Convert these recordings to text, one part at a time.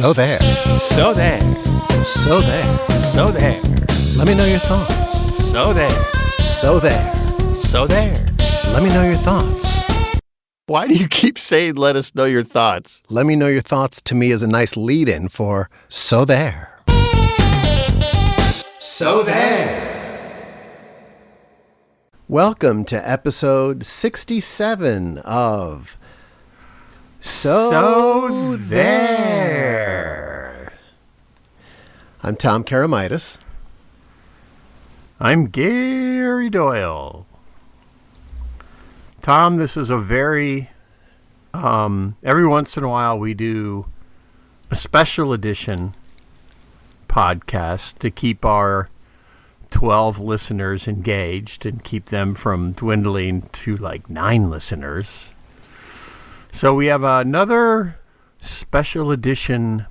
So there. So there. So there. So there. Let me know your thoughts. So there. So there. So there. Let me know your thoughts. Why do you keep saying let us know your thoughts? Let me know your thoughts to me is a nice lead-in for So There. So There. Welcome to episode 67 of So There. I'm Tom Karamitis. I'm Gary Doyle. Tom, this is a very, every once in a while we do a special edition podcast to keep our 12 listeners engaged and keep them from dwindling to like 9 listeners. So we have another special edition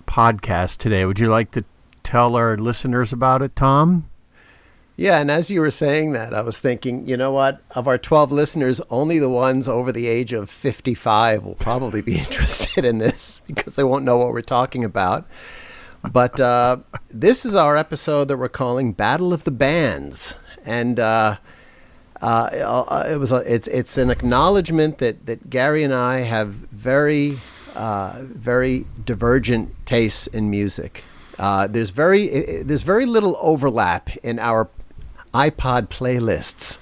podcast today. Would you like to tell our listeners about it, Tom? Yeah, and as you were saying that, I was thinking, you know what? Of our 12 listeners, only the ones over the age of 55 will probably be interested in this because they won't know what we're talking about. But this is our episode that we're calling Battle of the Bands. And it's an acknowledgement that Gary and I have very divergent tastes in music. There's very little overlap in our iPod playlists.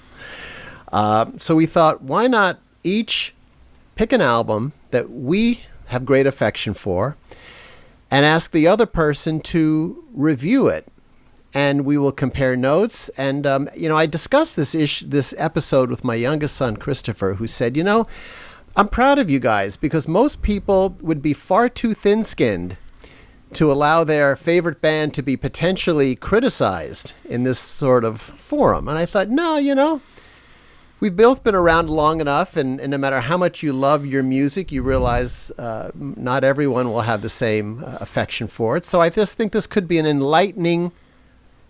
So we thought, why not each pick an album that we have great affection for and ask the other person to review it. And we will compare notes. And, I discussed this episode with my youngest son, Christopher, who said, I'm proud of you guys because most people would be far too thin-skinned to allow their favorite band to be potentially criticized in this sort of forum. And I thought, no, we've both been around long enough, and no matter how much you love your music, you realize not everyone will have the same affection for it. So I just think this could be an enlightening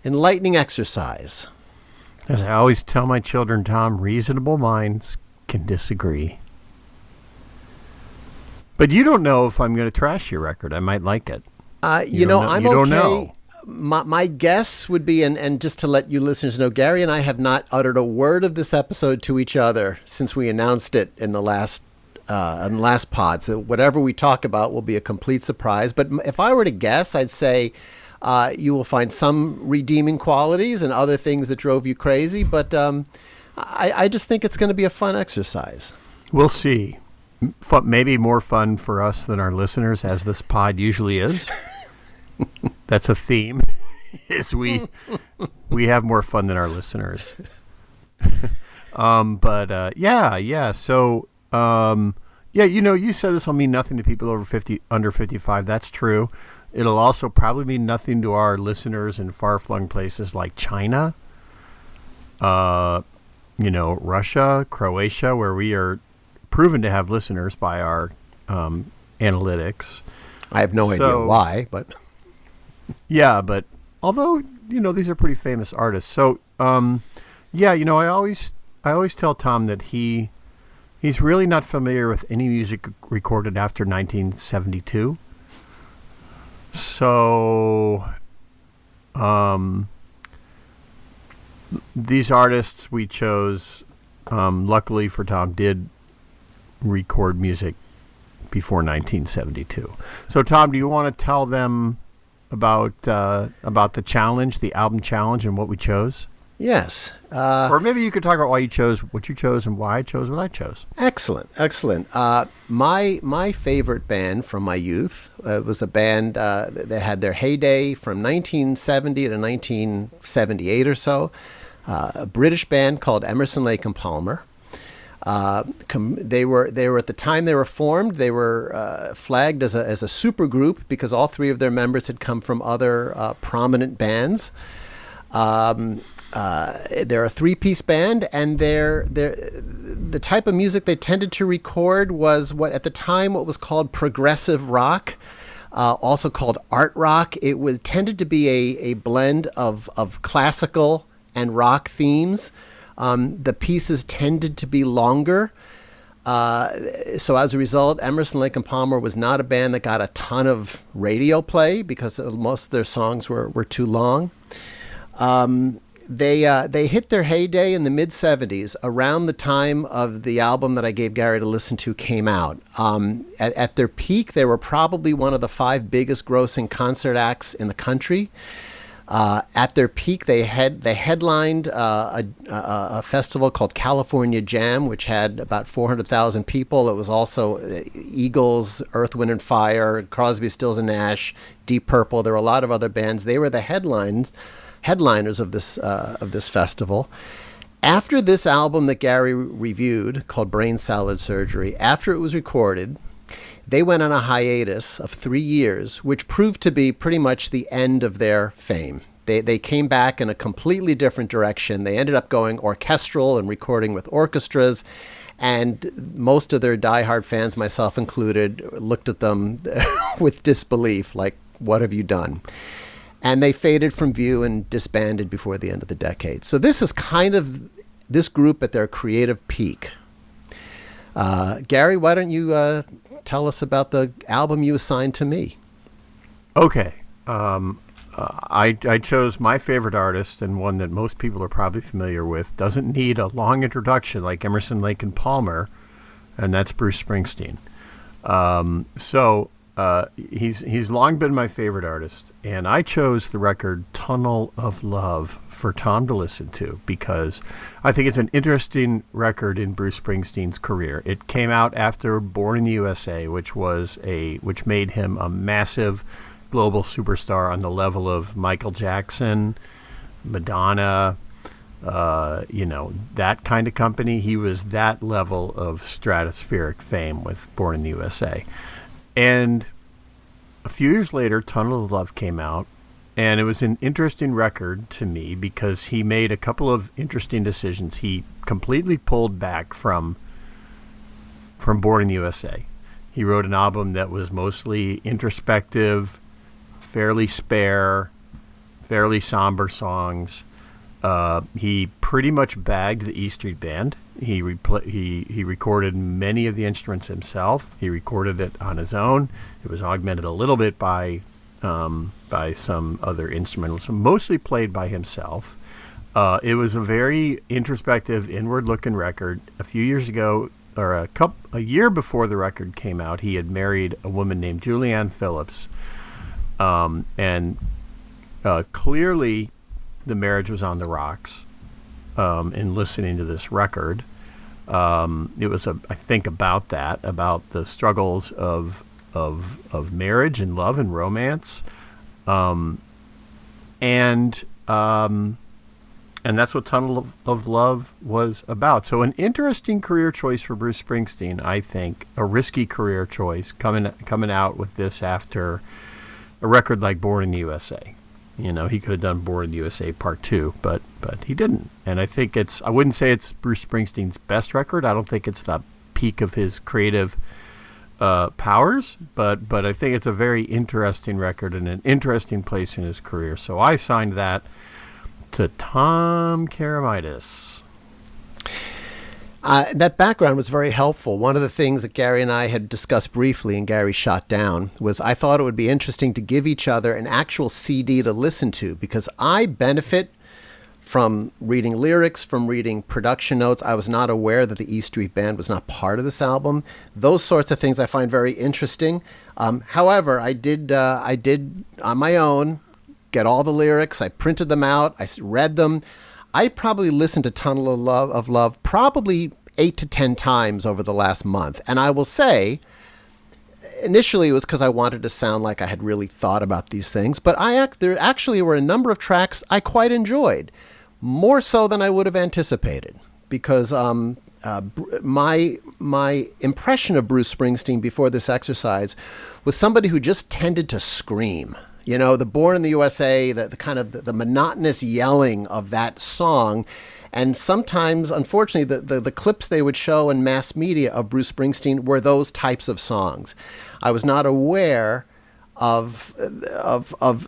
exercise. As I always tell my children, Tom, reasonable minds can disagree. But you don't know if I'm going to trash your record. I might like it. I'm you okay. Don't know. My guess would be, and just to let you listeners know, Gary and I have not uttered a word of this episode to each other since we announced it in the last pod. So whatever we talk about will be a complete surprise. But if I were to guess, I'd say you will find some redeeming qualities and other things that drove you crazy. But I just think it's going to be a fun exercise. We'll see. Maybe more fun for us than our listeners, as this pod usually is. That's a theme, is we have more fun than our listeners. Yeah. So, you said this will mean nothing to people under 55. That's true. It'll also probably mean nothing to our listeners in far-flung places like China, Russia, Croatia, where we are proven to have listeners by our analytics. I have no idea why, but yeah, but although these are pretty famous artists, so I always tell Tom that he's really not familiar with any music recorded after 1972. So these artists we chose, luckily for Tom, did record music before 1972. So, Tom, do you want to tell them about the challenge, the album challenge, and what we chose? Yes. Or maybe you could talk about why you chose what you chose and why I chose what I chose. Excellent. My favorite band from my youth was a band that had their heyday from 1970 to 1978 or so. A British band called Emerson Lake Palmer. They were at the time they were formed. They were flagged as a super group because all 3 of their members had come from other prominent bands. They're a 3-piece band, and the type of music they tended to record was what was called progressive rock, also called art rock. It tended to be a blend of classical and rock themes. The pieces tended to be longer. So as a result, Emerson, Lake Palmer was not a band that got a ton of radio play because most of their songs were too long. They hit their heyday in the mid-'70s, around the time of the album that I gave Gary to listen to came out. At their peak, they were probably one of the 5 biggest grossing concert acts in the country. At their peak, they headlined a festival called California Jam, which had about 400,000 people. It was also Eagles, Earth, Wind and Fire, Crosby, Stills and Nash, Deep Purple. There were a lot of other bands. They were the headliners of this festival. After this album that Gary reviewed, called Brain Salad Surgery, after it was recorded, they went on a hiatus of 3 years, which proved to be pretty much the end of their fame. They came back in a completely different direction. They ended up going orchestral and recording with orchestras, and most of their diehard fans, myself included, looked at them with disbelief, like, what have you done? And they faded from view and disbanded before the end of the decade. So this is kind of this group at their creative peak. Gary, why don't you tell us about the album you assigned to me? Okay. I chose my favorite artist, and one that most people are probably familiar with. Doesn't need a long introduction like Emerson, Lake and Palmer, and that's Bruce Springsteen. He's long been my favorite artist, and I chose the record Tunnel of Love for Tom to listen to because I think it's an interesting record in Bruce Springsteen's career. It came out after Born in the USA, which made him a massive global superstar on the level of Michael Jackson, Madonna, that kind of company. He was that level of stratospheric fame with Born in the USA. And a few years later, Tunnel of Love came out, and it was an interesting record to me because he made a couple of interesting decisions. He completely pulled back from Born in the USA. He wrote an album that was mostly introspective, fairly spare, fairly somber songs. He pretty much bagged the E Street Band. He recorded many of the instruments himself. He recorded it on his own. It was augmented a little bit by some other instrumentalists, mostly played by himself. It was a very introspective, inward-looking record. A few years ago, or a year before the record came out, he had married a woman named Julianne Phillips, and clearly the marriage was on the rocks. In listening to this record, it was I think about the struggles of marriage and love and romance, and that's what Tunnel of Love was about. So an interesting career choice for Bruce Springsteen, I think, a risky career choice coming out with this after a record like Born in the USA. He could have done Born in the USA Part 2, but he didn't. And I think I wouldn't say it's Bruce Springsteen's best record. I don't think it's the peak of his creative powers, but I think it's a very interesting record and an interesting place in his career. So I signed that to Tom Karamitis. That background was very helpful. One of the things that Gary and I had discussed briefly and Gary shot down was I thought it would be interesting to give each other an actual CD to listen to because I benefit from reading lyrics, from reading production notes. I was not aware that the E Street Band was not part of this album. Those sorts of things I find very interesting. However, I did on my own get all the lyrics. I printed them out. I read them. I probably listened to Tunnel of Love probably 8 to 10 times over the last month. And I will say, initially it was because I wanted to sound like I had really thought about these things. But there actually were a number of tracks I quite enjoyed, more so than I would have anticipated. Because my impression of Bruce Springsteen before this exercise was somebody who just tended to scream. The Born in the USA, the kind of the monotonous yelling of that song. And sometimes, unfortunately, the clips they would show in mass media of Bruce Springsteen were those types of songs. I was not aware of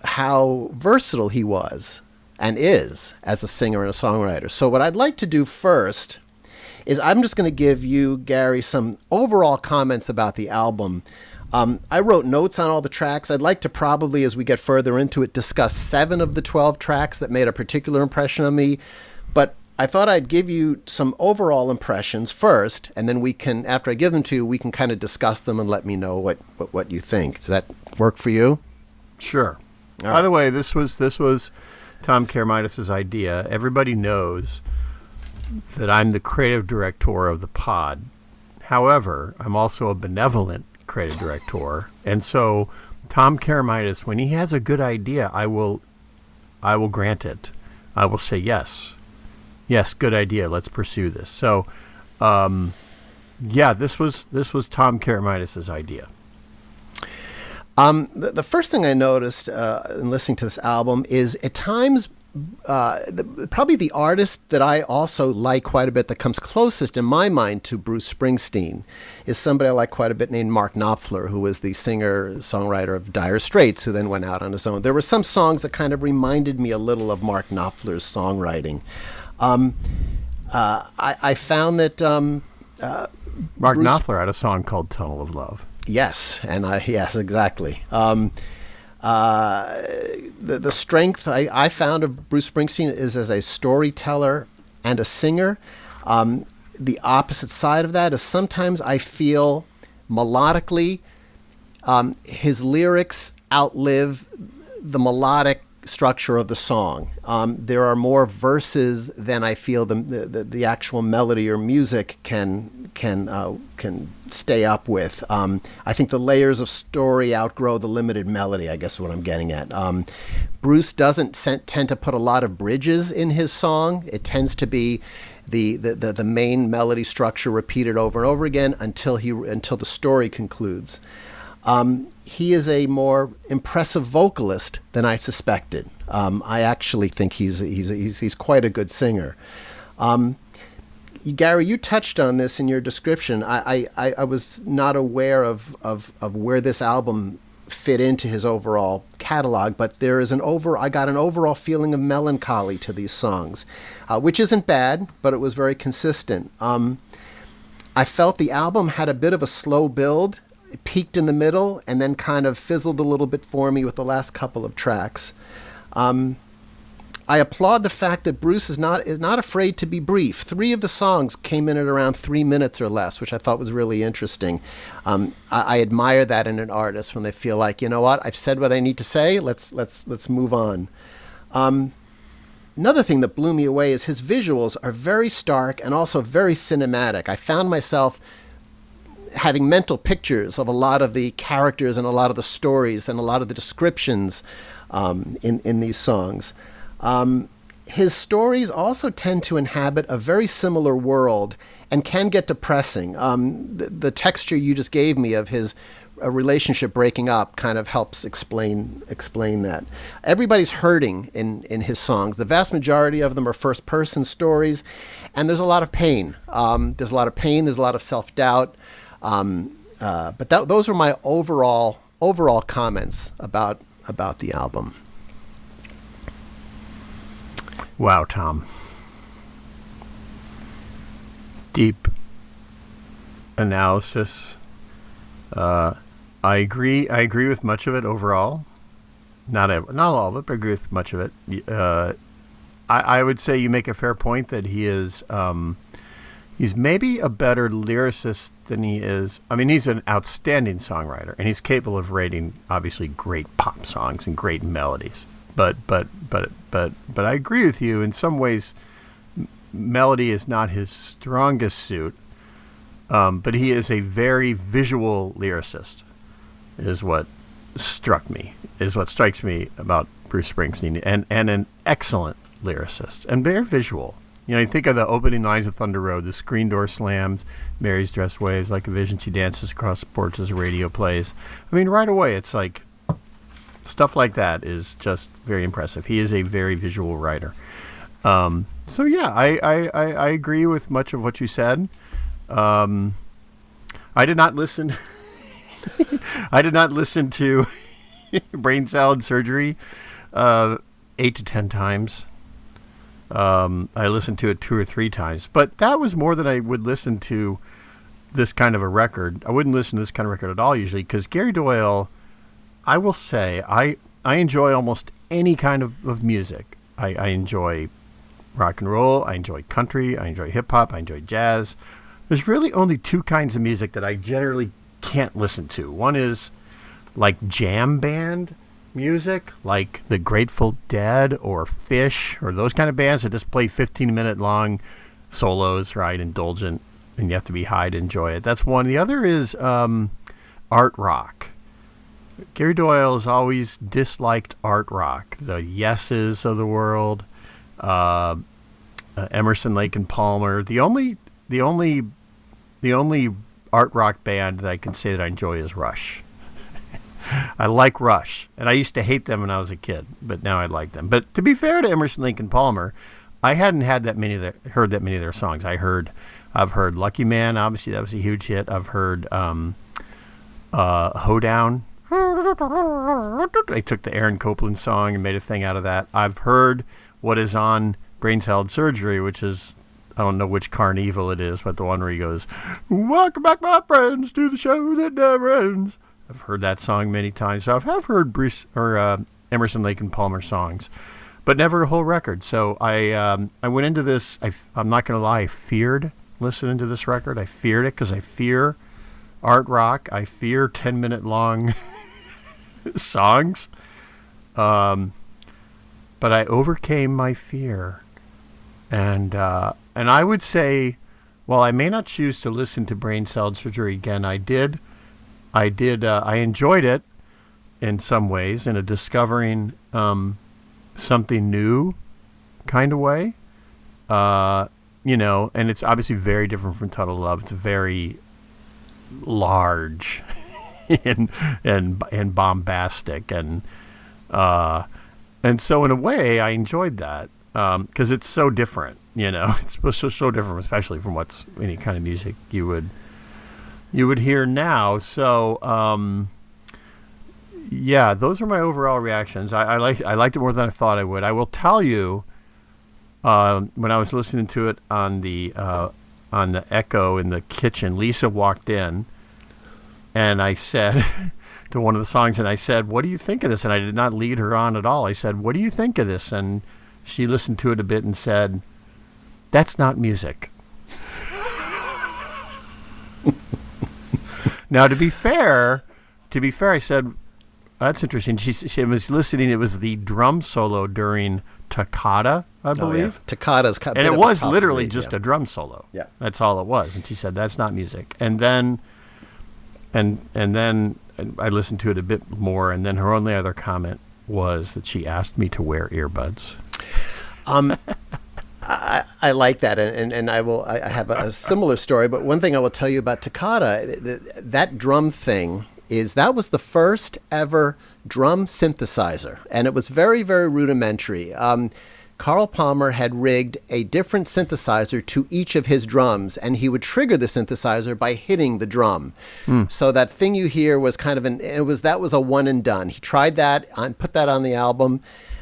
how versatile he was and is as a singer and a songwriter. So what I'd like to do first is I'm just going to give you, Gary, some overall comments about the album. I wrote notes on all the tracks. I'd like to probably, as we get further into it, discuss 7 of the 12 tracks that made a particular impression on me. But I thought I'd give you some overall impressions first, and then we can, after I give them to you, we can kind of discuss them and let me know what you think. Does that work for you? Sure. All By the way, this was Tom Karamitis' idea. Everybody knows that I'm the creative director of the pod. However, I'm also a benevolent creative director, and so Tom Karamitis, when he has a good idea, I will grant it. I will say yes, good idea. Let's pursue this. So, this was Tom Karamitis' idea. The first thing I noticed in listening to this album is at times probably the artist that I also like quite a bit that comes closest in my mind to Bruce Springsteen is somebody I like quite a bit named Mark Knopfler, who was the singer-songwriter of Dire Straits, who then went out on his own. There were some songs that kind of reminded me a little of Mark Knopfler's songwriting. I found that Mark Knopfler had a song called Tunnel of Love. Yes, yes, exactly. The strength I found of Bruce Springsteen is as a storyteller and a singer. The opposite side of that is sometimes I feel melodically his lyrics outlive the melodic structure of the song. There are more verses than I feel the actual melody or music can stay up with. I think the layers of story outgrow the limited melody, I guess is what I'm getting at. Bruce doesn't tend to put a lot of bridges in his song. It tends to be the main melody structure repeated over and over again until the story concludes. He is a more impressive vocalist than I suspected. I actually think he's quite a good singer. Gary, you touched on this in your description. I was not aware of where this album fit into his overall catalog, but there is I got an overall feeling of melancholy to these songs, which isn't bad, but it was very consistent. I felt the album had a bit of a slow build. It peaked in the middle and then kind of fizzled a little bit for me with the last couple of tracks. I applaud the fact that Bruce is not afraid to be brief. 3 of the songs came in at around 3 minutes or less, which I thought was really interesting. I admire that in an artist when they feel like, you know what, I've said what I need to say. Let's move on. Another thing that blew me away is his visuals are very stark and also very cinematic. I found myself having mental pictures of a lot of the characters and a lot of the stories and a lot of the descriptions in these songs. His stories also tend to inhabit a very similar world and can get depressing. The texture you just gave me of his relationship breaking up kind of helps explain that. Everybody's hurting in his songs. The vast majority of them are first-person stories, and there's a lot of pain. There's a lot of self-doubt. But those are my overall comments about the album. Wow, Tom. Deep analysis. I agree with much of it overall. Not all of it, but I agree with much of it. I would say you make a fair point that he is. He's maybe a better lyricist than he is. I mean, he's an outstanding songwriter, and he's capable of writing obviously great pop songs and great melodies. But I agree with you. In some ways, melody is not his strongest suit. But he is a very visual lyricist, is what strikes me about Bruce Springsteen, and an excellent lyricist, and very visual. You know, you think of the opening lines of Thunder Road, the screen door slams, Mary's dress waves like a vision, she dances across the porch as the radio plays. I mean, right away, it's like, stuff like that is just very impressive. He is a very visual writer. So yeah, I agree with much of what you said. I did not listen. I did not listen to Brain Salad Surgery 8 to 10 times. I listened to it 2 or 3 times, but that was more than I would listen to this kind of a record. I wouldn't listen to this kind of record at all usually, because Gary Doyle, I will say, I enjoy almost any kind of music. I enjoy rock and roll, I enjoy country, I enjoy hip hop, I enjoy jazz. There's really only 2 kinds of music that I generally can't listen to. One is like jam band music, like the Grateful Dead or Fish or those kind of bands that just play 15-minute long solos, right? Indulgent, and you have to be high to enjoy it. That's one. The other is art rock. Gary Doyle has always disliked art rock. The Yeses of the world, Emerson, Lake and Palmer. The only art rock band that I can say that I enjoy is Rush. I like Rush, and I used to hate them when I was a kid, but now I like them. But to be fair to Emerson, Lake and Palmer, I hadn't heard that many of their songs. I've heard Lucky Man, obviously that was a huge hit. I've heard Hoedown. I took the Aaron Copland song and made a thing out of that. I've heard what is on Brain Salad Surgery, which is, I don't know which Carnival it is, but the one where he goes, "Welcome back, my friends, to the show that never ends." I've heard that song many times. So I've heard Emerson, Lake and Palmer songs, but never a whole record. So I went into this. I'm not going to lie. I feared listening to this record. I feared it because I fear art rock. I fear 10-minute long songs. But I overcame my fear, and I would say, while I may not choose to listen to Brain Salad Surgery again, I enjoyed it in some ways, in a discovering something new kind of way. And it's obviously very different from Total Love. It's very large and bombastic, and so in a way I enjoyed that because it's so different. It's so different, especially from what's any kind of music you would hear now. So, yeah, those are my overall reactions. I liked it more than I thought I would. I will tell you, when I was listening to it on the Echo in the kitchen, Lisa walked in, and I said to one of the songs, and I said, "What do you think of this?" And I did not lead her on at all. I said, "What do you think of this?" And she listened to it a bit and said, "That's not music." Now, to be fair, I said, "That's interesting." She was listening. It was the drum solo during Toccata, I believe. Oh, yeah. Toccata's and it was literally just a drum solo. Yeah, that's all it was. And she said, "That's not music." And then, and then I listened to it a bit more. And then her only other comment was that she asked me to wear earbuds. I like that, and I have a similar story. But one thing I will tell you about Toccata, that drum thing that was the first ever drum synthesizer, and it was very, very rudimentary. Carl Palmer had rigged a different synthesizer to each of his drums, and he would trigger the synthesizer by hitting the drum. So that thing you hear was kind of that was a one and done. He tried that and put that on the album.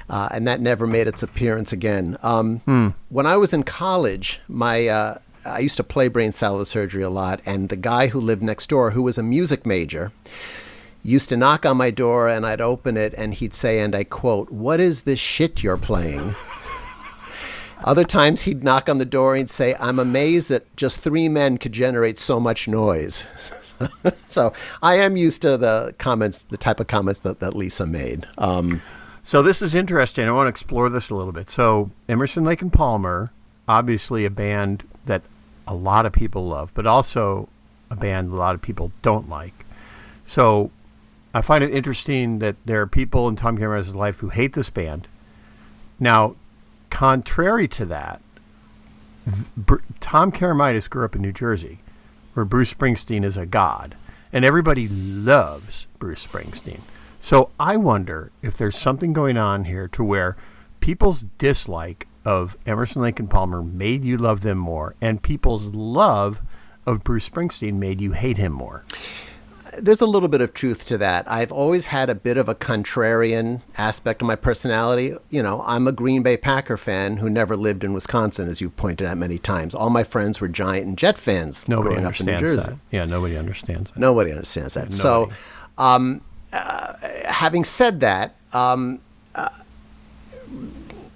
And that never made its appearance again. When I was in college, I used to play Brain Salad Surgery a lot, and the guy who lived next door, who was a music major, used to knock on my door, and I'd open it, and he'd say, and I quote, "What is this shit you're playing?" Other times he'd knock on the door and he'd say, "I'm amazed that just 3 men could generate so much noise." So I am used to the type of comments that Lisa made. So this is interesting. I want to explore this a little bit. So Emerson, Lake and Palmer, obviously a band that a lot of people love, but also a band a lot of people don't like. So I find it interesting that there are people in Tom Cameron's life who hate this band. Now, contrary to that, Tom Karamitis grew up in New Jersey, where Bruce Springsteen is a god, and everybody loves Bruce Springsteen. So I wonder if there's something going on here to where people's dislike of Emerson, Lake and Palmer made you love them more, and people's love of Bruce Springsteen made you hate him more. there's a little bit of truth to that. I've always had a bit of a contrarian aspect of my personality. You know, I'm a Green Bay Packer fan who never lived in Wisconsin, as you've pointed out many times. All my friends were Giant and Jet fans growing up in New Jersey. That. Yeah, nobody understands that. Nobody understands that. Yeah, so, having said that,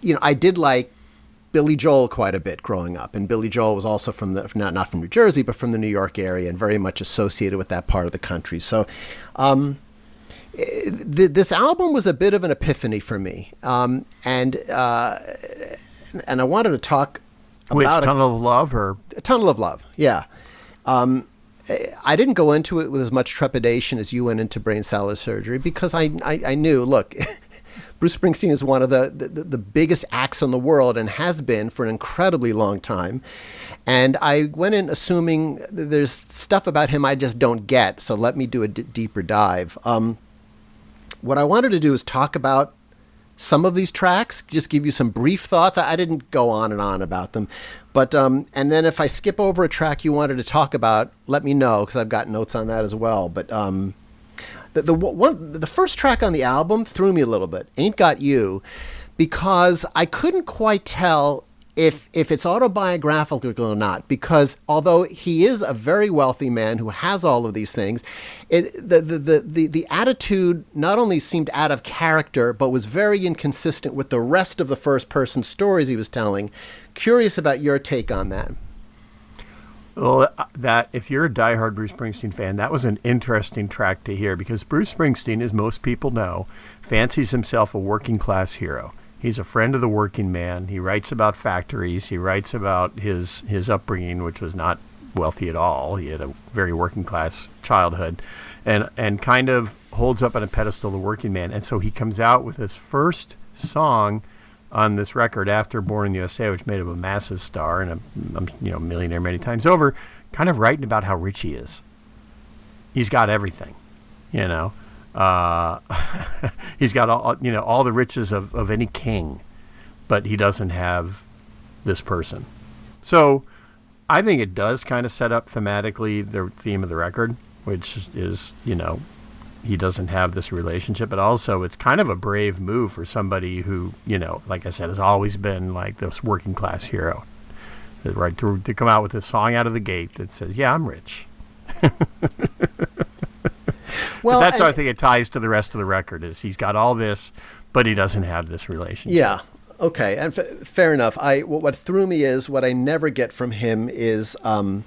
you know, I did like Billy Joel quite a bit growing up, and Billy Joel was also from the not from New Jersey, but from the New York area, and very much associated with that part of the country. So, this album was a bit of an epiphany for me, and I wanted to talk about Tunnel of Love or a Tunnel of Love, yeah. I didn't go into it with as much trepidation as you went into brain salad surgery because I knew, look. Bruce Springsteen is one of the biggest acts in the world and has been for an incredibly long time. And I went in assuming there's stuff about him I just don't get, so let me do a deeper dive. What I wanted to do is talk about some of these tracks, just give you some brief thoughts. I didn't go on and on about them. But and then if I skip over a track you wanted to talk about, let me know, because I've got notes on that as well. But the first track on the album threw me a little bit, Ain't Got You, because I couldn't quite tell if it's autobiographical or not, because although he is a very wealthy man who has all of these things, the attitude not only seemed out of character, but was very inconsistent with the rest of the first-person stories he was telling. Curious about your take on that. Well, that if you're a diehard Bruce Springsteen fan, that was an interesting track to hear because Bruce Springsteen, as most people know, fancies himself a working class hero. He's a friend of the working man. He writes about factories. He writes about his upbringing, which was not wealthy at all. He had a very working class childhood, and kind of holds up on a pedestal the working man. And so he comes out with his first song on this record after Born in the USA, which made him a massive star and a millionaire many times over, kind of writing about how rich he is. He's got everything, you know. He's got all the riches of any king, but he doesn't have this person. So I think it does kind of set up thematically the theme of the record, which is, you know, he doesn't have this relationship, but also it's kind of a brave move for somebody who, you know, like I said, has always been like this working class hero, right? To come out with this song out of the gate that says, "Yeah, I'm rich." Well, but that's how I think it ties to the rest of the record. Is he's got all this, but he doesn't have this relationship. Yeah. Okay. And fair enough. What threw me is what I never get from him is kind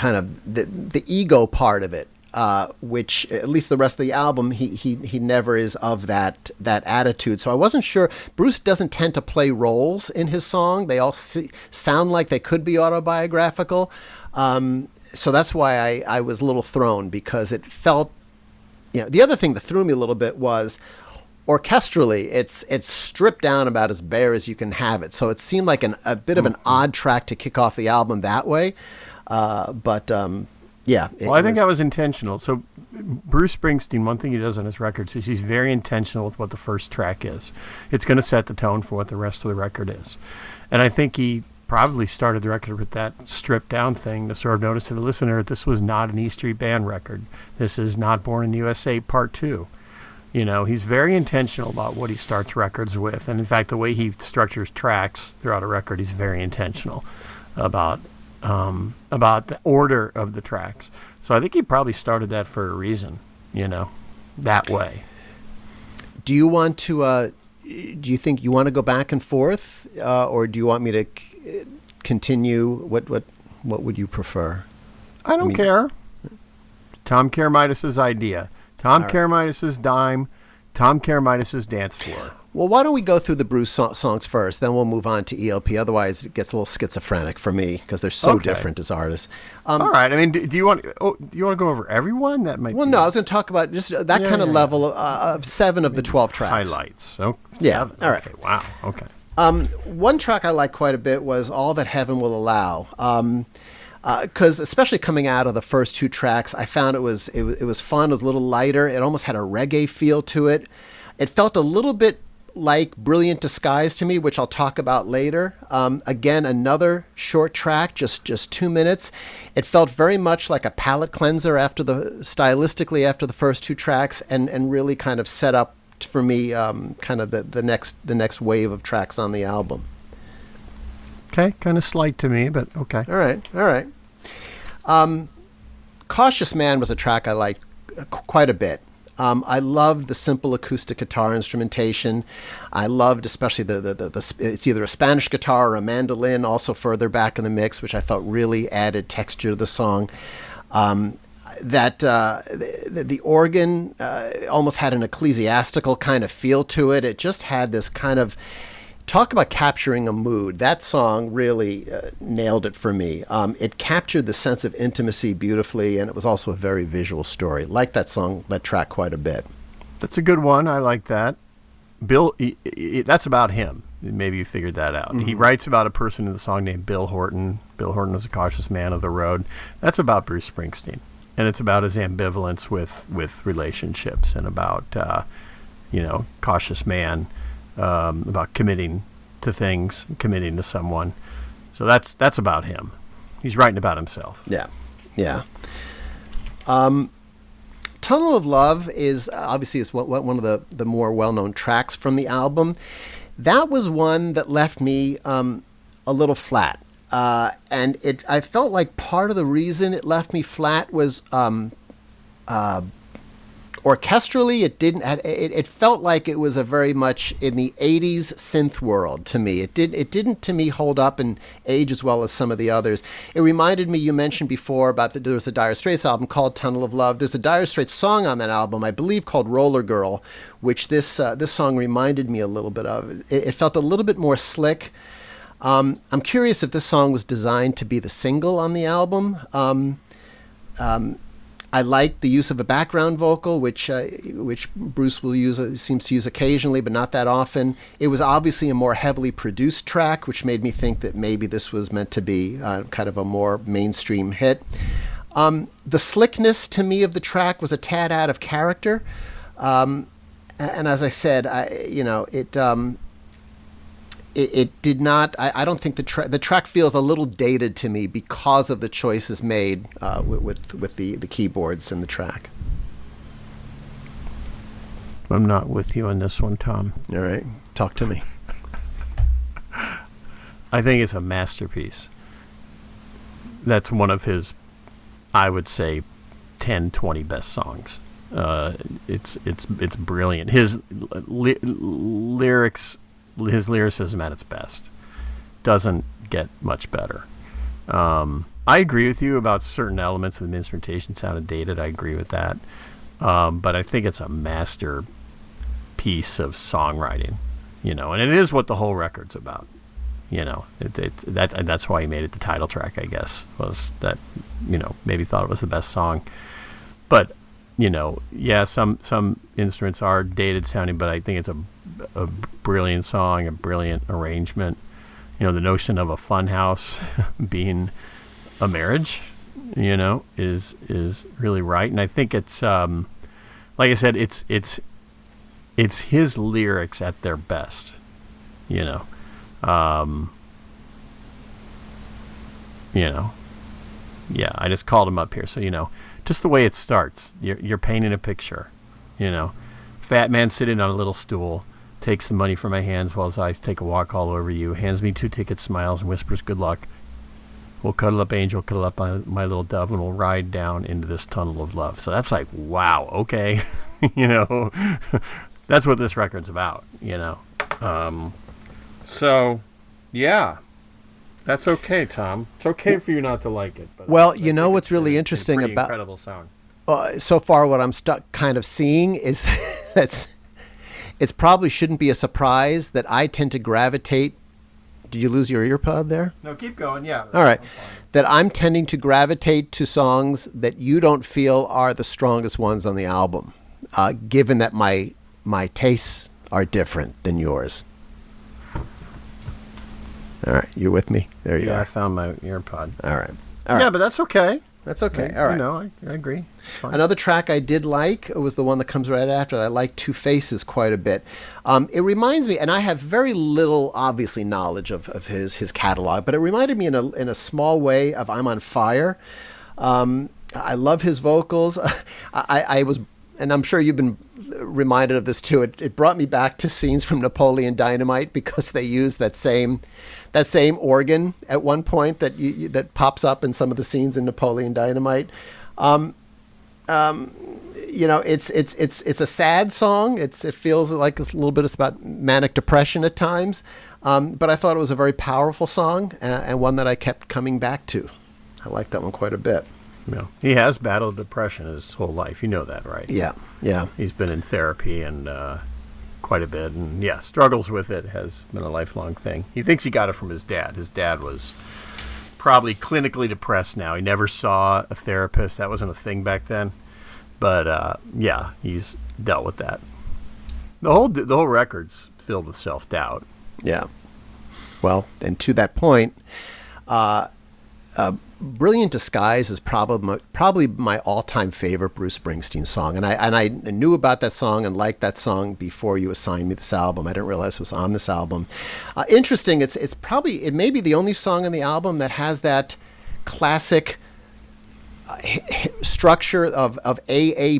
of the ego part of it. Which at least the rest of the album, he never is of that attitude. So I wasn't sure. Bruce doesn't tend to play roles in his song. They all sound like they could be autobiographical. So that's why I was a little thrown, because it felt, you know, the other thing that threw me a little bit was orchestrally, it's stripped down about as bare as you can have it. So it seemed like a bit of an odd track to kick off the album that way. Yeah. Well, I think that was intentional. So Bruce Springsteen, one thing he does on his records is he's very intentional with what the first track is. It's going to set the tone for what the rest of the record is. And I think he probably started the record with that stripped down thing to sort of notice to the listener, this was not an E Street Band record. This is not Born in the USA Part 2. You know, he's very intentional about what he starts records with. And in fact, the way he structures tracks throughout a record, he's very intentional about the order of the tracks. So I think he probably started that for a reason, you know, that way. Do you want to, do you think you want to go back and forth, or do you want me to continue? What would you prefer? I don't care. Tom Karamidis' idea. Tom Karamidis' dime. Tom Karamidis' dance floor. Well, why don't we go through the Bruce songs first, then we'll move on to ELP. Otherwise, it gets a little schizophrenic for me because they're so different as artists. All right. I mean, do you want to go over everyone? That might. Well, no. I was going to talk about just that kind of level of 7 of the 12 tracks. Highlights. Oh, yeah. 7. All right. Okay. Wow. Okay. One track I liked quite a bit was "All That Heaven Will Allow." Because especially coming out of the first 2 tracks, I found it was fun. It was a little lighter. It almost had a reggae feel to it. It felt a little bit like Brilliant Disguise to me, which I'll talk about later. Again, another short track, just 2 minutes. It felt very much like a palate cleanser stylistically after the first two tracks, and really kind of set up for me kind of the next wave of tracks on the album. Okay, kind of slight to me, but okay. All right. Cautious Man was a track I liked quite a bit. I loved the simple acoustic guitar instrumentation. I loved especially it's either a Spanish guitar or a mandolin, also further back in the mix, which I thought really added texture to the song. The organ almost had an ecclesiastical kind of feel to it. It just had this kind of, talk about capturing a mood. That song really nailed it for me. It captured the sense of intimacy beautifully, and it was also a very visual story. Liked that track quite a bit. That's a good one. I like that. Bill, that's about him. Maybe you figured that out. Mm-hmm. He writes about a person in the song named Bill Horton. Bill Horton was a cautious man of the road. That's about Bruce Springsteen. And it's about his ambivalence with relationships, and about, cautious man, about committing to things, committing to someone. So that's about him. He's writing about himself. Yeah. Tunnel of Love is obviously one of the more well-known tracks from the album. That was one that left me a little flat. And I felt like part of the reason it left me flat was orchestrally. It felt like it was a very much in the 80s synth world to me. It didn't to me hold up and age as well as some of the others. It reminded me, you mentioned before about there was a Dire Straits album called Tunnel of Love. There's a Dire Straits song on that album, I believe, called Roller Girl, which this song reminded me a little bit of. It felt a little bit more slick. I'm curious if this song was designed to be the single on the album. I like the use of a background vocal, which Bruce seems to use occasionally, but not that often. It was obviously a more heavily produced track, which made me think that maybe this was meant to be kind of a more mainstream hit. The slickness to me of the track was a tad out of character, and as I said, it did not. I don't think the track feels a little dated to me because of the choices made with the keyboards in the track. I'm not with you on this one, Tom. All right, talk to me. I think it's a masterpiece. That's one of his, I would say, 10, 20 best songs. It's brilliant. His lyrics. His lyricism at its best doesn't get much better. I agree with you about certain elements of the instrumentation sounded dated. I agree with that. But I think it's a master piece of songwriting, and it is what the whole record's about. That's why he made it the title track, I guess, was that, maybe thought it was the best song. But, some instruments are dated sounding, but I think it's a brilliant song, a brilliant arrangement. The notion of a fun house being a marriage, is really right. And I think it's, like I said, it's his lyrics at their best, Yeah, I just called him up here. So, just the way it starts, you're painting a picture, Fat man sitting on a little stool, takes the money from my hands while his eyes take a walk all over you, hands me 2 tickets, smiles, and whispers, good luck. We'll cuddle up, angel, cuddle up my little dove, and we'll ride down into this tunnel of love. So that's like, wow, okay. That's what this record's about, So, yeah. That's okay, Tom. It's okay for you not to like it. But well, what's really interesting about... incredible song. So far, what I'm stuck kind of seeing is that it probably shouldn't be a surprise that I tend to gravitate. Did you lose your ear pod there? No, keep going. Yeah. All right. That I'm tending to gravitate to songs that you don't feel are the strongest ones on the album, given that my tastes are different than yours. All right, you with me? There you are. Yeah, I found my ear pod. All right. Yeah, but that's okay. That's okay. All right. I agree. It's fine. Another track I did like was the one that comes right after it. I like Two Faces quite a bit. It reminds me, and I have very little, obviously, knowledge of his catalog, but it reminded me in a small way of I'm on Fire. I love his vocals. I was, and I'm sure you've been reminded of this too. It brought me back to scenes from Napoleon Dynamite because they used that same organ at one point that pops up in some of the scenes in Napoleon Dynamite. It's a sad song. It feels like it's a little bit about manic depression at times, but I thought it was a very powerful song and one that I kept coming back to. I like that one quite a bit. Yeah. He has battled depression his whole life. You know that, right? Yeah. He's been in therapy and quite a bit, and struggles with it. Has been a lifelong thing. He thinks he got it from his dad. His dad was probably clinically depressed now. He never saw a therapist. That wasn't a thing back then. But he's dealt with that. The whole record's filled with self-doubt. Yeah. Well, and to that point, Brilliant Disguise is probably my all-time favorite Bruce Springsteen song. And I knew about that song and liked that song before you assigned me this album. I didn't realize it was on this album. Interesting, it may be the only song on the album that has that classic structure of A,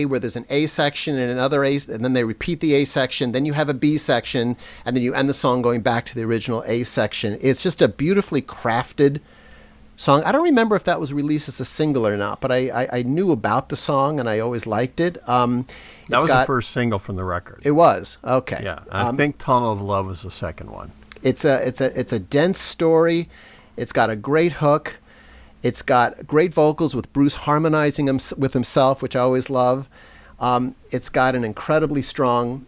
where there's an A section and another A, and then they repeat the A section, then you have a B section, and then you end the song going back to the original A section. It's just a beautifully crafted song. I don't remember if that was released as a single or not, but I knew about the song and I always liked it. That was the first single from the record. It was? Okay. Yeah, I think Tunnel of Love was the second one. It's a dense story. It's got a great hook. It's got great vocals with Bruce harmonizing with himself, which I always love. It's got an incredibly strong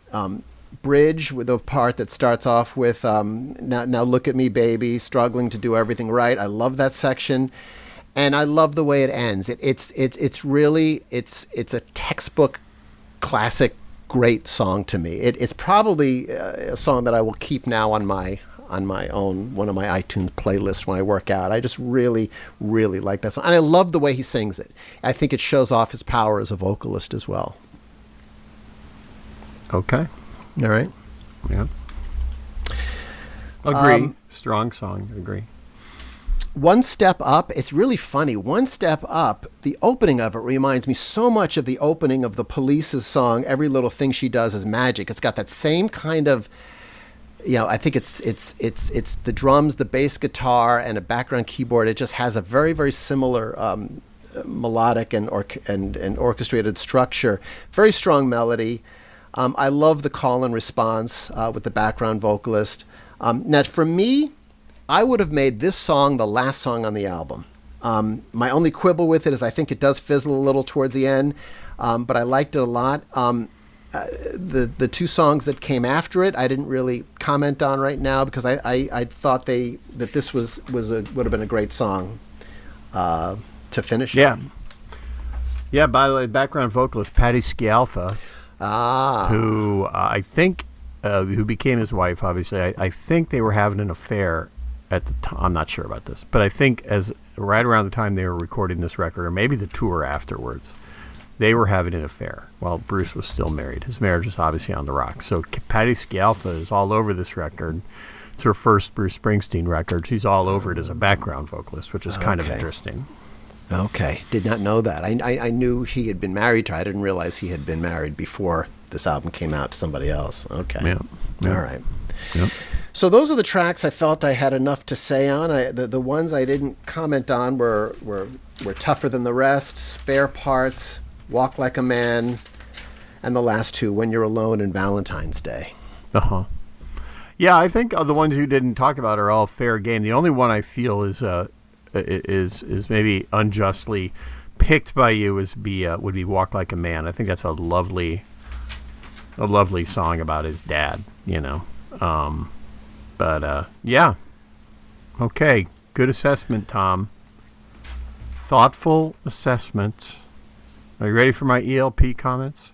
bridge with a part that starts off with now look at me, baby, struggling to do everything right. I love that section, and I love the way it ends. It's really a textbook classic, great song to me. It's probably a song that I will keep now on my own, one of my iTunes playlists when I work out. I just really, really like that song. And I love the way he sings it. I think it shows off his power as a vocalist as well. Okay. All right. Yeah. Agree. Strong song. Agree. One Step Up, it's really funny. One Step Up, the opening of it reminds me so much of the opening of the Police's song, Every Little Thing She Does Is Magic. It's got that same kind of, I think it's the drums, the bass guitar, and a background keyboard. It just has a very, very similar melodic and orchestrated structure. Very strong melody. I love the call and response with the background vocalist. Now, for me, I would have made this song the last song on the album. My only quibble with it is I think it does fizzle a little towards the end, but I liked it a lot. The two songs that came after it, I didn't really comment on right now because I thought that this would have been a great song to finish. Yeah. Yeah. By the way, background vocalist Patti Scialfa, who I think who became his wife. Obviously, I think they were having an affair at the time. I'm not sure about this, but I think right around the time they were recording this record, or maybe the tour afterwards, they were having an affair while Bruce was still married. His marriage is obviously on the rocks. So Patti Scialfa is all over this record. It's her first Bruce Springsteen record. She's all over it as a background vocalist, which is kind of interesting. Okay. Did not know that. I knew he had been married to her. I didn't realize he had been married before this album came out to somebody else. Okay. Yeah. All right. Yep. So those are the tracks I felt I had enough to say on. The ones I didn't comment on were Tougher Than the Rest, Spare Parts, Walk Like a Man, and the last two, When You're Alone and Valentine's Day. Uh-huh. Yeah, I think the ones you didn't talk about are all fair game. The only one I feel is maybe unjustly picked by you would be Walk Like a Man. I think that's a lovely song about his dad, yeah. Okay, good assessment, Tom. Thoughtful assessment. Are you ready for my ELP comments?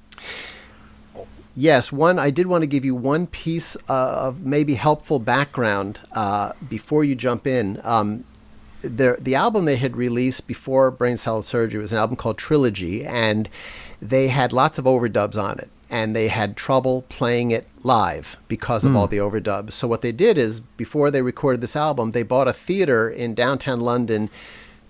Yes, I did want to give you one piece of maybe helpful background before you jump in. the album they had released before Brain Salad Surgery was an album called Trilogy, and they had lots of overdubs on it, and they had trouble playing it live because of all the overdubs. So what they did is, before they recorded this album, they bought a theater in downtown London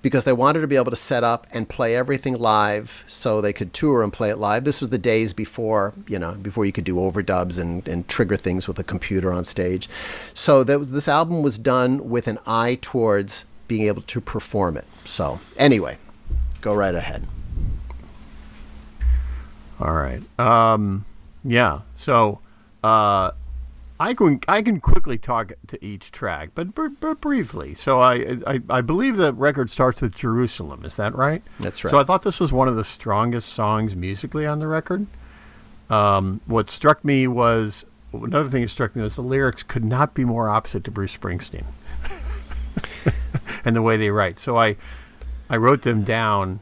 because they wanted to be able to set up and play everything live so they could tour and play it live. This was the days before, before you could do overdubs and trigger things with a computer on stage. So this album was done with an eye towards being able to perform it. So anyway, go right ahead. All right. Yeah. So I can quickly talk to each track, but briefly. So I believe the record starts with Jerusalem. Is that right? That's right. So I thought this was one of the strongest songs musically on the record. What struck me was, another thing that struck me was the lyrics could not be more opposite to Bruce Springsteen and the way they write. So I wrote them down,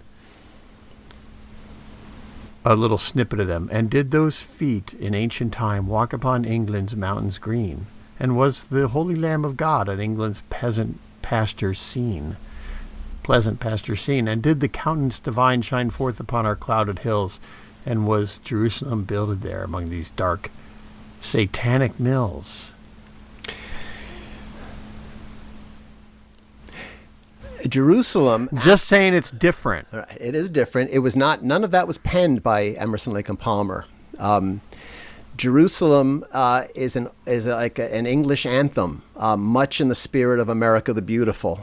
a little snippet of them. And did those feet in ancient time walk upon England's mountains green? And was the holy Lamb of God at England's pleasant pasture seen? And did the countenance divine shine forth upon our clouded hills? And was Jerusalem builded there among these dark satanic mills? Jerusalem. Just saying, it's different. It is different. It was not. None of that was penned by Emerson, Lake and Palmer. Jerusalem is like an English anthem, much in the spirit of America the Beautiful.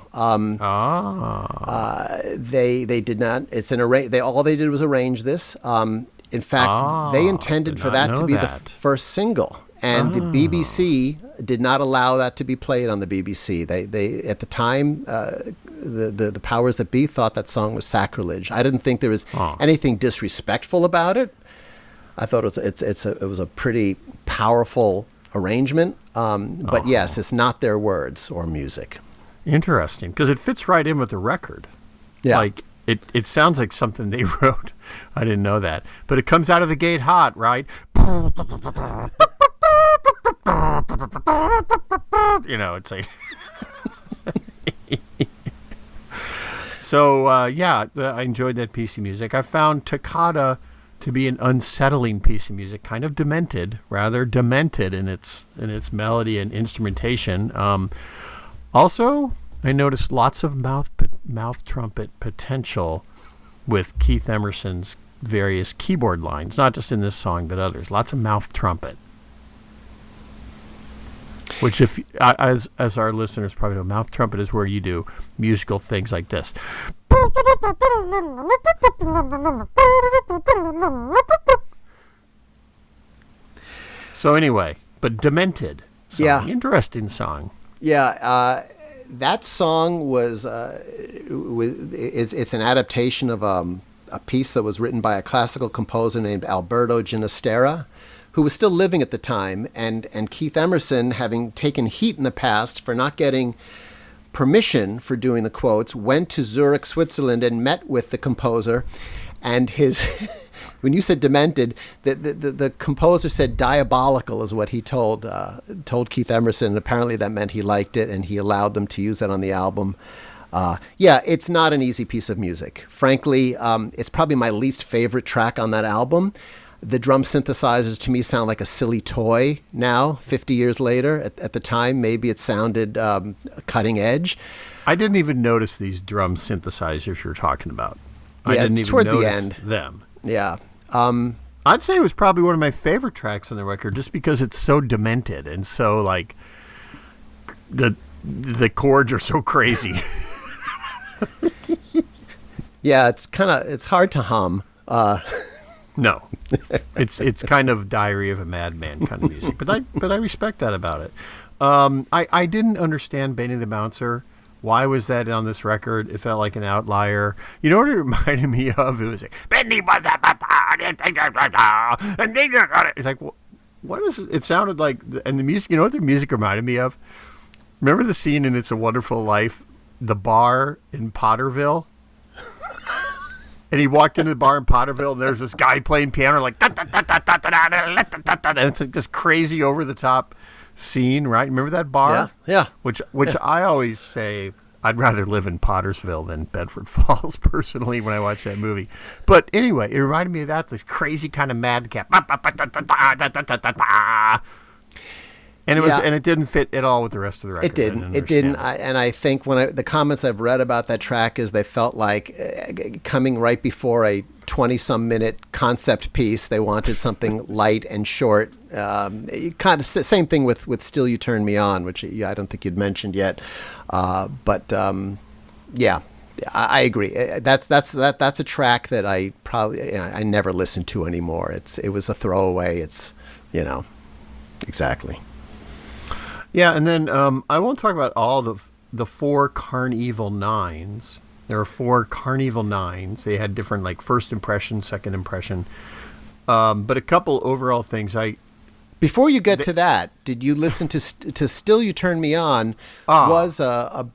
They did not. It's an arrange. All they did was arrange this. In fact, they intended for that to be the first single. And the BBC did not allow that to be played on the BBC. They at the time, the powers that be thought that song was sacrilege. I didn't think there was anything disrespectful about it. I thought it was a pretty powerful arrangement. But yes, it's not their words or music. Interesting, because it fits right in with the record. Yeah. Like it sounds like something they wrote. I didn't know that, but it comes out of the gate hot, right? It's like so I enjoyed that piece of music. I found Toccata to be an unsettling piece of music, kind of demented in its melody and instrumentation. Also, I noticed lots of mouth trumpet potential with Keith Emerson's various keyboard lines, not just in this song but others. Lots of mouth trumpet. Which, if as our listeners probably know, mouth trumpet is where you do musical things like this. So anyway, but demented song. Yeah. Interesting song. Yeah, that song was it's an adaptation of a piece that was written by a classical composer named Alberto Ginastera, who was still living at the time, and Keith Emerson, having taken heat in the past for not getting permission for doing the quotes, went to Zurich, Switzerland, and met with the composer. And his, when you said demented, the composer said diabolical is what he told Keith Emerson, and apparently that meant he liked it, and he allowed them to use that on the album. It's not an easy piece of music. Frankly, it's probably my least favorite track on that album. The drum synthesizers to me sound like a silly toy now, 50 years later. At the time, maybe it sounded cutting edge. I didn't even notice these drum synthesizers you're talking about. Yeah, I didn't even toward notice the end. them. Yeah. I'd say it was probably one of my favorite tracks on the record just because it's so demented and so like the chords are so crazy. Yeah, it's hard to hum. No, it's kind of Diary of a Madman kind of music, but I respect that about it. I didn't understand Benny the Bouncer. Why was that on this record? It felt like an outlier. You know what it reminded me of? It was like Benny was and it's like what is it? It sounded like, and the music. You know what the music reminded me of? Remember the scene in It's a Wonderful Life, the bar in Potterville? And he walked into the bar in Potterville, and there's this guy playing piano, like, and it's like this crazy over-the-top scene, right? Remember that bar? Yeah. Which I always say, I'd rather live in Pottersville than Bedford Falls, personally, when I watch that movie. But anyway, it reminded me of that, this crazy kind of madcap. And it didn't fit at all with the rest of the record. It didn't. I think the comments I've read about that track is they felt like coming right before a 20-some minute concept piece. They wanted something light and short. Kind of same thing with "Still You Turn Me On," which I don't think you'd mentioned yet. But I agree. That's a track that I probably I never listened to anymore. It was a throwaway. It's exactly. Yeah, and then I won't talk about all the 4 Carnival 9s. There are 4 Carnival 9s. They had different, like, first impression, second impression. But a couple overall things. Before you get to that, did you listen to "Still You Turn Me On"? Was a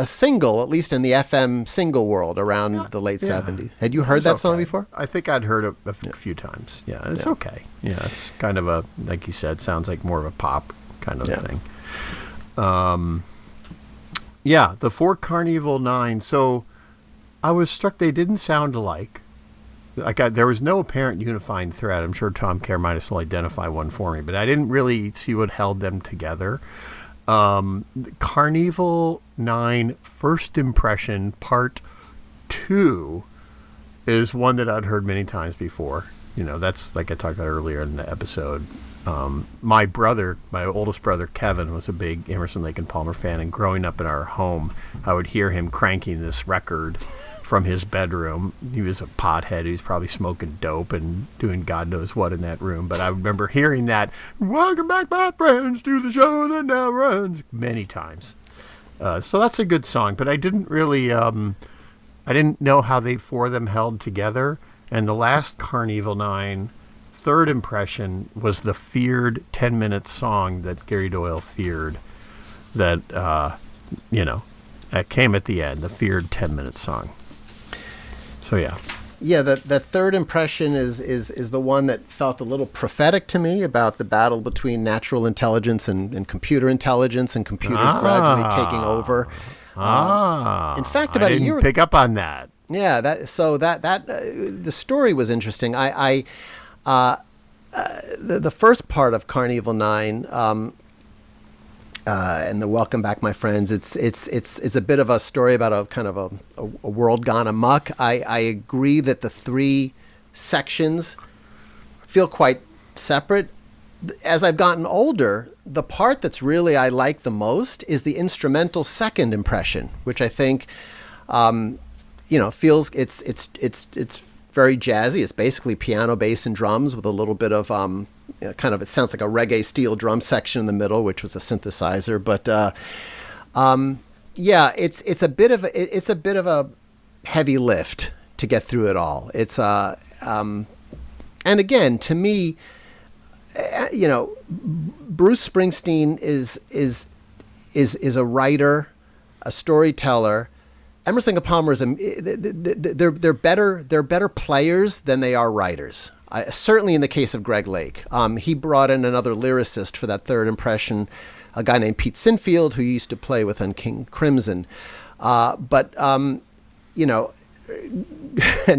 single, at least in the FM single world, around the late 70s. Had you heard that song before? I think I'd heard it a few times. Yeah, it's okay. Yeah, it's kind of like you said, sounds like more of a pop kind of thing. The 4 Carnival 9. So I was struck they didn't sound alike. There was no apparent unifying thread. I'm sure Tom Care-Midas will identify one for me, but I didn't really see what held them together. Carnival 9 First Impression Part 2 is one that I'd heard many times before. That's like I talked about earlier in the episode. My oldest brother, Kevin, was a big Emerson Lake and Palmer fan, and growing up in our home, I would hear him cranking this record from his bedroom. He was a pothead. He was probably smoking dope and doing God knows what in that room. But I remember hearing that, "Welcome back, my friends, to the show that now runs," many times. So that's a good song. But I didn't really, I didn't know how the 4 of them held together. And the last Carnival 9 third impression was the feared 10-minute song that Gary Doyle feared that, came at the end, the feared 10-minute song. So, yeah. Yeah, the third impression is the one that felt a little prophetic to me about the battle between natural intelligence and computer intelligence and computers gradually taking over. In fact, about a year ago, I didn't pick up on that. Yeah, the story was interesting. The first part of Carnival 9 and the "Welcome Back, My Friends," it's a bit of a story about a kind of a world gone amok. I agree that the 3 sections feel quite separate. As I've gotten older, the part that's really I like the most is the instrumental second impression, which I think feels it's very jazzy. It's basically piano, bass, and drums with a little bit of it sounds like a reggae steel drum section in the middle, which was a synthesizer. But it's a bit of a heavy lift to get through it all. It's and again, to me, Bruce Springsteen is a writer, a storyteller. Emerson Lake Palmer they're better players than they are writers. Certainly in the case of Greg Lake, he brought in another lyricist for that third impression, a guy named Pete Sinfield, who used to play with on King Crimson. And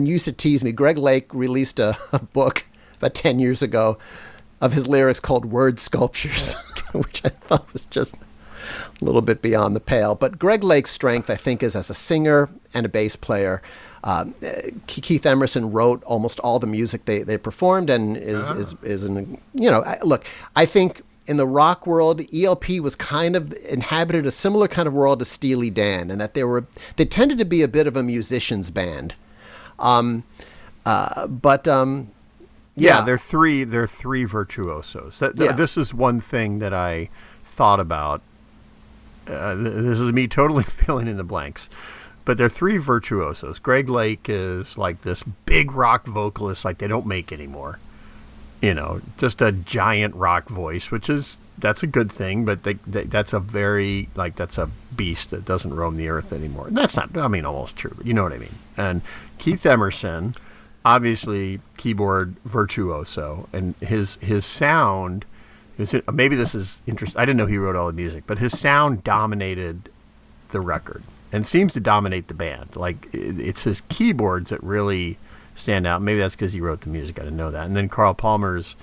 used to tease me. Greg Lake released a book about 10 years ago of his lyrics called Word Sculptures, which I thought was just a little bit beyond the pale. But Greg Lake's strength, I think, is as a singer and a bass player. Keith Emerson wrote almost all the music they performed, and look, I think in the rock world, ELP was kind of inhabited a similar kind of world as Steely Dan, and that they tended to be a bit of a musician's band. They're three virtuosos. This is one thing that I thought about. This is me totally filling in the blanks. But they're 3 virtuosos. Greg Lake is like this big rock vocalist like they don't make anymore. Just a giant rock voice, that's a good thing, but that's a very, that's a beast that doesn't roam the earth anymore. That's not, almost true, but you know what I mean. And Keith Emerson, obviously keyboard virtuoso, and his sound maybe this is interesting. I didn't know he wrote all the music, but his sound dominated the record and seems to dominate the band. Like, it's his keyboards that really stand out. Maybe that's because he wrote the music. I didn't know that. And then Carl Palmer's,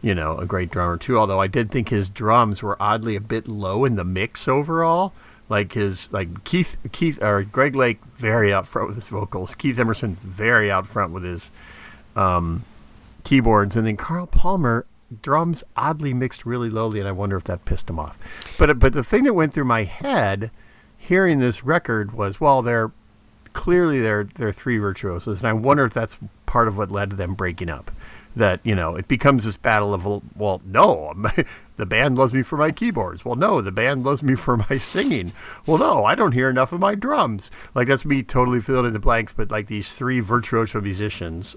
a great drummer too. Although I did think his drums were oddly a bit low in the mix overall. Like Greg Lake very out front with his vocals. Keith Emerson very out front with his keyboards, and then Carl Palmer drums oddly mixed really lowly, and I wonder if that pissed him off. But the thing that went through my head hearing this record was, well, they're three virtuosos, and I wonder if that's part of what led to them breaking up. That, it becomes this battle of, well, no, the band loves me for my keyboards. Well, no, the band loves me for my singing. Well, no, I don't hear enough of my drums. Like, that's me totally filling in the blanks, but like these three virtuoso musicians,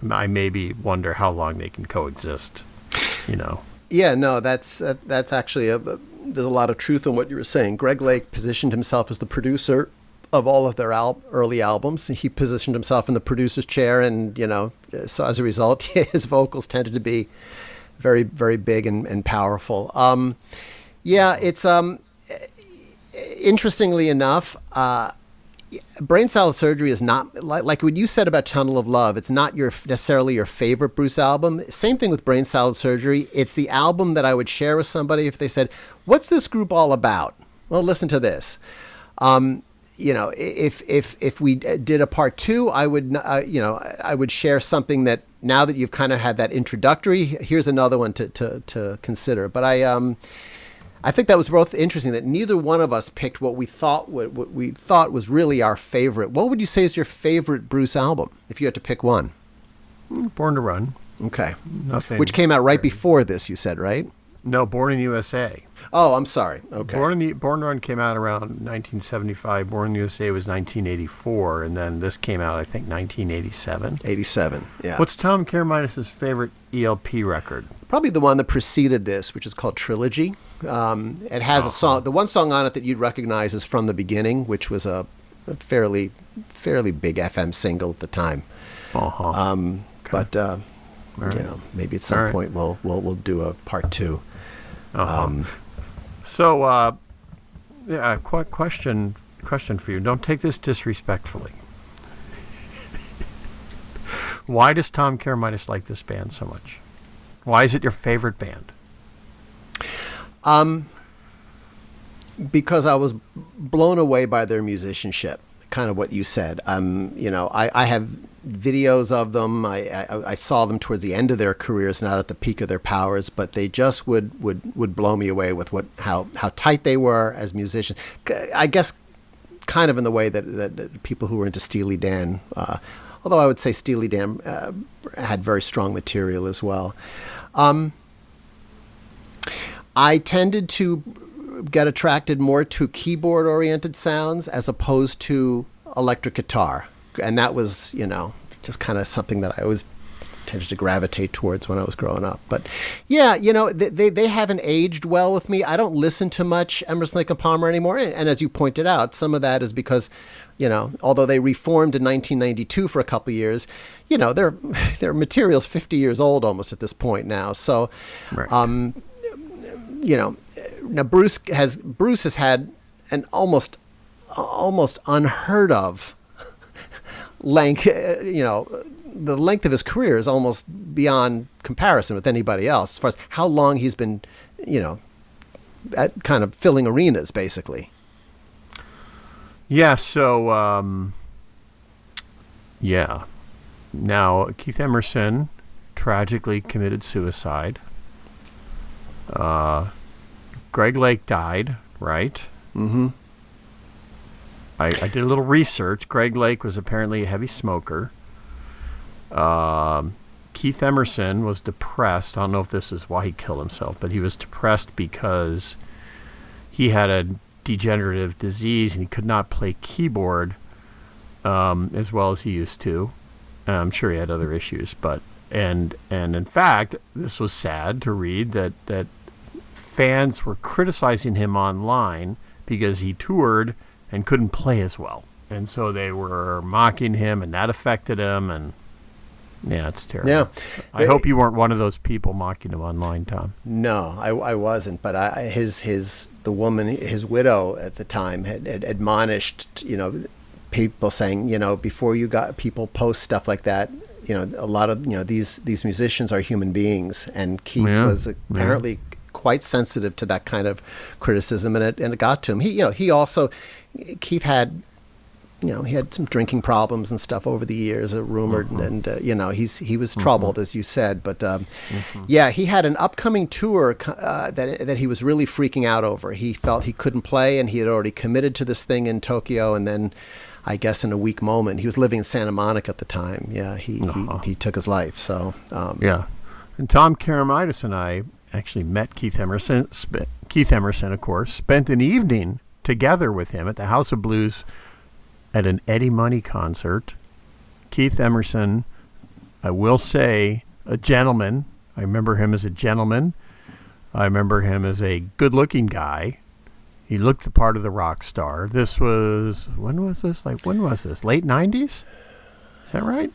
I maybe wonder how long they can coexist, Yeah, no, that's actually there's a lot of truth in what you were saying. Greg Lake positioned himself as the producer of all of their early albums. He positioned himself in the producer's chair, and so as a result, his vocals tended to be very, very big and powerful. It's interestingly enough, Brain Salad Surgery is not like what you said about Tunnel of Love. It's not necessarily your favorite Bruce album. Same thing with Brain Salad Surgery. It's the album that I would share with somebody if they said, "What's this group all about?" Well, listen to this. If we did a part two, I would share something that, now that you've kind of had that introductory, here's another one to consider. But I think that was both interesting that neither one of us picked what we thought was really our favorite. What would you say is your favorite Bruce album, if you had to pick one? Born to Run. Okay. Nothing. Which came out right before this, you said, right? No, Born in USA. Oh, I'm sorry. Okay. Born to Run came out around 1975. Born in USA was 1984, and then this came out, I think, 1987. 87, yeah. What's Tom Karamidis' favorite ELP record? Probably the one that preceded this, which is called Trilogy. It has a song. The one song on it that you'd recognize is From the Beginning, which was a fairly big FM single at the time. Okay. But right. Maybe at some point we'll do a part two. Question for you. Don't take this disrespectfully. Why does Tom Karamidis like this band so much? Why is it your favorite band? Because I was blown away by their musicianship. Kind of what you said. I have videos of them. I saw them towards the end of their careers, not at the peak of their powers, but they just would blow me away with how tight they were as musicians. I guess kind of in the way that people who were into Steely Dan, although I would say Steely Dan had very strong material as well. I tended to get attracted more to keyboard-oriented sounds as opposed to electric guitar. And that was, just kind of something that I always tended to gravitate towards when I was growing up. But yeah, they haven't aged well with me. I don't listen to much Emerson, Lake Palmer anymore. And as you pointed out, some of that is because, although they reformed in 1992 for a couple of years, their material's 50 years old almost at this point now. So, right. Now Bruce has had an almost unheard of length. The length of his career is almost beyond comparison with anybody else, as far as how long he's been, at kind of filling arenas, basically. Yeah. So, yeah. Now Keith Emerson tragically committed suicide. Greg Lake died, right? Mm-hmm. I did a little research. Greg Lake was apparently a heavy smoker. Keith Emerson was depressed. I don't know if this is why he killed himself, but he was depressed because he had a degenerative disease and he could not play keyboard as well as he used to. I'm sure he had other issues, but and in fact, this was sad to read that fans were criticizing him online because he toured and couldn't play as well. And so they were mocking him, and that affected him. And Yeah, it's terrible. Yeah. I hope you weren't one of those people mocking him online, Tom. No, I wasn't. But the woman, his widow at the time, had admonished, people saying, before people post stuff like that, a lot of, these musicians are human beings. And Keith was apparently quite sensitive to that kind of criticism, and it got to him. Keith had, he had some drinking problems and stuff over the years, rumored, and he was troubled, as you said. But he had an upcoming tour that he was really freaking out over. He felt he couldn't play, and he had already committed to this thing in Tokyo, and then, I guess, in a weak moment, he was living in Santa Monica at the time. Yeah, he took his life. So and Tom Karamitis and I actually met Keith Emerson. Keith Emerson, of course, spent an evening together with him at the House of Blues at an Eddie Money concert. Keith Emerson, I will say, a gentleman. I remember him as a gentleman. I remember him as a good-looking guy. He looked the part of the rock star. When was this? Late 90s? Is that right?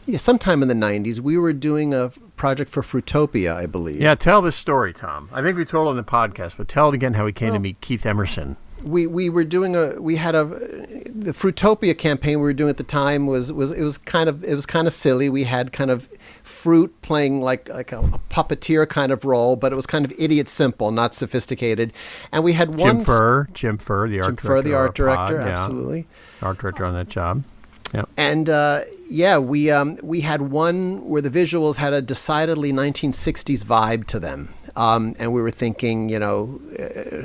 Yeah, sometime in the 90s. We were doing a project for Fruitopia, I believe. Yeah, tell this story, Tom. I think we told it on the podcast, but tell it again how we came to meet Keith Emerson. The Fruitopia campaign we were doing at the time was kind of silly. We had kind of Fruit playing like a puppeteer kind of role, but it was kind of idiot simple, not sophisticated. And we had Jim Furr, the art director, absolutely, art director on that job. Yeah. And we had one where the visuals had a decidedly 1960s vibe to them. And we were thinking,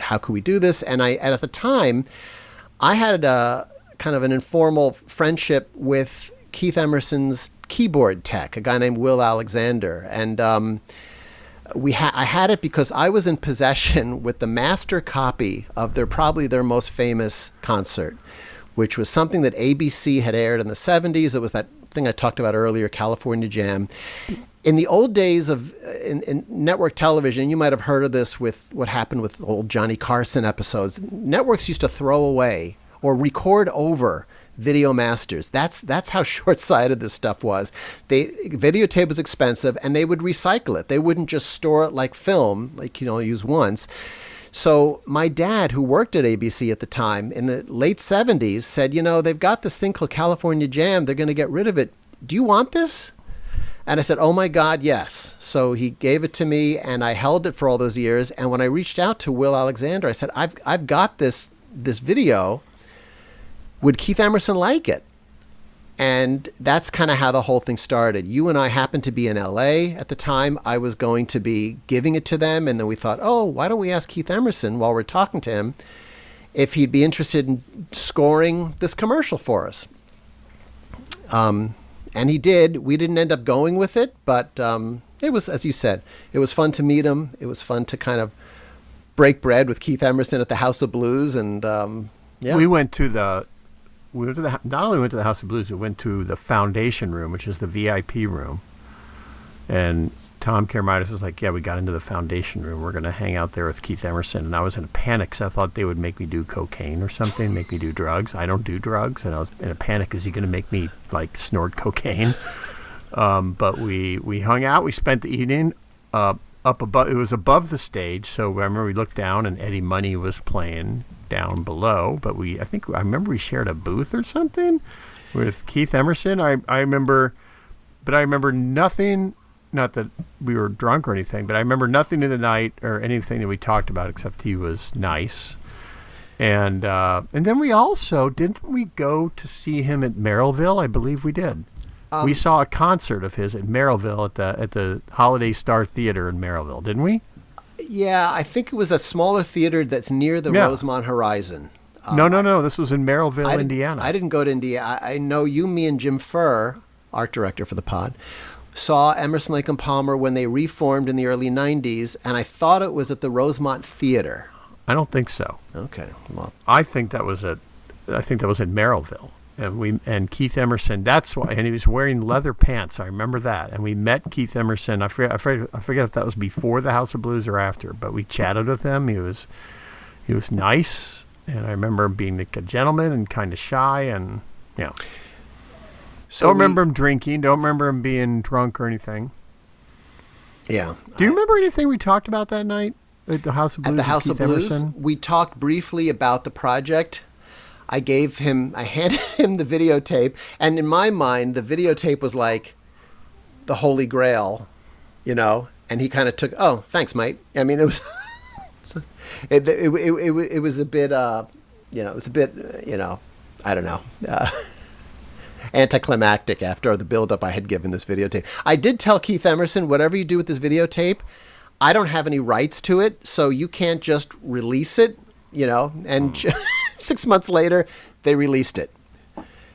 how could we do this? And at the time, I had a kind of an informal friendship with Keith Emerson's keyboard tech, a guy named Will Alexander. And I had it because I was in possession with the master copy of probably their most famous concert, which was something that ABC had aired in the 70s. It was that thing I talked about earlier, California Jam. In the old days of in network television, you might have heard of this with what happened with old Johnny Carson episodes. Networks used to throw away or record over video masters. That's how short-sighted this stuff was. Videotape was expensive, and they would recycle it. They wouldn't just store it like film, like use once. So my dad, who worked at ABC at the time, in the late 70s, said, they've got this thing called California Jam. They're going to get rid of it. Do you want this? And I said, oh, my God, yes. So he gave it to me, and I held it for all those years. And when I reached out to Will Alexander, I said, I've got this video. Would Keith Emerson like it? And that's kind of how the whole thing started. You and I happened to be in LA at the time. I was going to be giving it to them. And then we thought, why don't we ask Keith Emerson while we're talking to him if he'd be interested in scoring this commercial for us. And he did. We didn't end up going with it, but it was, as you said, it was fun to meet him. It was fun to kind of break bread with Keith Emerson at the House of Blues. And we went to not only went to the House of Blues, we went to the Foundation Room, which is the VIP room. And Tom Karamitis was like, we got into the Foundation Room. We're going to hang out there with Keith Emerson. And I was in a panic because I thought they would make me do cocaine or something, make me do drugs. I don't do drugs. And I was in a panic. Is he going to make me like snort cocaine? But we hung out. We spent the evening up above. It was above the stage. So I remember we looked down and Eddie Money was playing down below. But I remember we shared a booth or something with Keith Emerson. I remember nothing. Not that we were drunk or anything, but I remember nothing of the night or anything that we talked about except he was nice. And then we also, didn't we go to see him at Merrillville? I believe we did. We saw a concert of his at Merrillville at the Holiday Star Theater in Merrillville, didn't we? Yeah, I think it was a smaller theater that's near the Rosemont Horizon. No. This was in Merrillville, Indiana. I didn't go to Indiana. I know you, me, and Jim Furr, art director for the pod, saw Emerson, Lake Palmer when they reformed in the early 90s, and I thought it was at the Rosemont Theater. I don't think so. Okay. Well, I think that was at Merrillville. And Keith Emerson, that's why, and he was wearing leather pants. I remember that. And we met Keith Emerson. I forget if that was before the House of Blues or after, but we chatted with him. He was nice, and I remember him being like a gentleman and kind of shy, and So don't remember him drinking. Don't remember him being drunk or anything. Yeah. Do you remember anything we talked about that night at the House of Blues? At the House of Blues, Emerson? we talked briefly about the project. I handed him the videotape, and in my mind, the videotape was like the Holy Grail, and he kind of took, oh, thanks, mate. I mean, it was, it was a bit, it was a bit, I don't know, anticlimactic after the buildup I had given this videotape. I did tell Keith Emerson, whatever you do with this videotape, I don't have any rights to it, so you can't just release it, and 6 months later, they released it.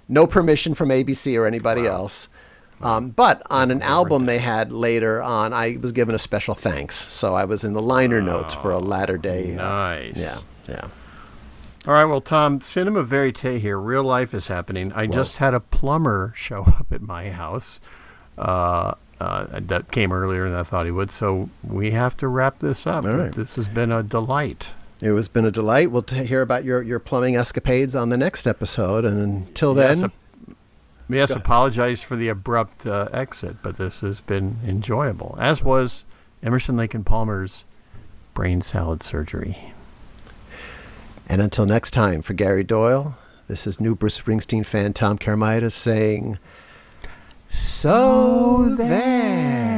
No permission from ABC or anybody else. But on an album they had later on, I was given a special thanks. So I was in the liner notes for a latter day. Nice. Yeah. All right, well, Tom, cinema verite here. Real life is happening. I just had a plumber show up at my house. That came earlier than I thought he would. So we have to wrap this up. All right. This has been a delight. It has been a delight. We'll hear about your plumbing escapades on the next episode. And until then... Yes, apologize for the abrupt exit, but this has been enjoyable, as was Emerson Lake Palmer's brain salad surgery. And until next time, for Gary Doyle, this is new Bruce Springsteen fan Tom Karamitis saying, So there.